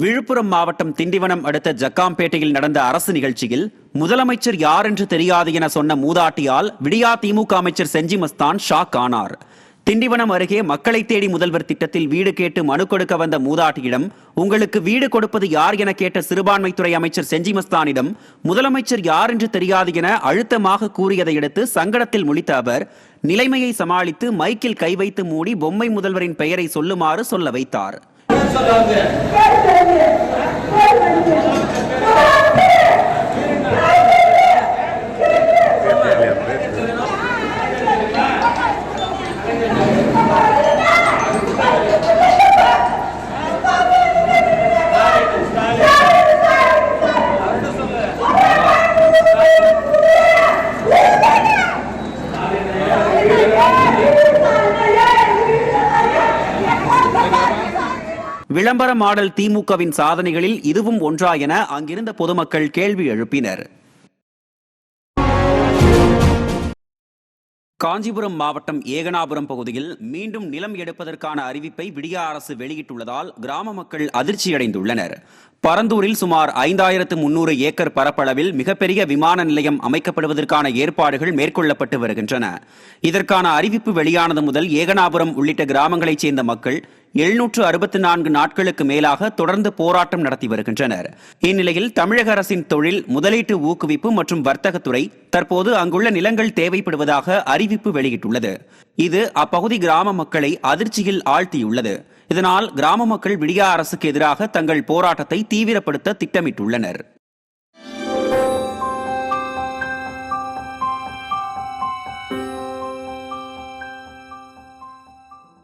விழுப்புரம் மாவட்டம் திண்டிவனம் அடுத்த ஜக்காம்பேட்டையில் நடந்த அரசு நிகழ்ச்சியில் முதலமைச்சர் யார் என்று தெரியாது என சொன்ன மூதாட்டியால் விடியா திமுக அமைச்சர் செஞ்சி மஸ்தான் ஷாக் ஆனார். திண்டிவனம் அருகே மக்களை தேடி முதல்வர் திட்டத்தில் வீடு கேட்டு மனு கொடுக்க வந்த மூதாட்டியிடம் உங்களுக்கு வீடு கொடுப்பது யார் என கேட்ட சிறுபான்மைத்துறை அமைச்சர் செஞ்சி மஸ்தானிடம் முதலமைச்சர் யார் என்று தெரியாது என அழுத்தமாக கூறியதை அடுத்து சங்கடத்தில் முழித்த அவர் நிலைமையை சமாளித்து மைக்கில் கை வைத்து மூடி பொம்மை முதல்வரின் பெயரை சொல்லுமாறு சொல்ல வைத்தார். விளம்பர மாடல் திமுகவின் சாதனைகளில் இதுவும் ஒன்றா என அங்கிருந்த பொதுமக்கள் கேள்வி எழுப்பினர். காஞ்சிபுரம் மாவட்டம் ஏகனாபுரம் பகுதியில் மீண்டும் நிலம் எடுப்பதற்கான அறிவிப்பை விடியா அரசு வெளியிட்டுள்ளதால் கிராம மக்கள் அதிர்ச்சியடைந்துள்ளனர். பரந்தூரில் சுமார் 5300 ஏக்கர் பரப்பளவில் மிகப்பெரிய விமான நிலையம் அமைக்கப்படுவதற்கான ஏற்பாடுகள் மேற்கொள்ளப்பட்டு வருகின்றன. இதற்கான அறிவிப்பு வெளியானது முதல் ஏகனாபுரம் உள்ளிட்ட கிராமங்களைச் சேர்ந்த மக்கள் 764 நாட்களுக்கு மேலாக தொடர்ந்து போராட்டம் நடத்தி வருகின்றனர். இந்நிலையில் தமிழக அரசின் தொழில் முதலீட்டு ஊக்குவிப்பு மற்றும் வர்த்தகத்துறை தற்போது அங்குள்ள நிலங்கள் தேவைப்படுவதாக அறிவிப்பு வெளியிட்டுள்ளது. இது அப்பகுதி கிராம மக்களை அதிர்ச்சியில் ஆழ்த்தியுள்ளது. இதனால் கிராம மக்கள் விடியா அரசுக்கு எதிராக தங்கள் போராட்டத்தை தீவிரப்படுத்த திட்டமிட்டுள்ளனர்.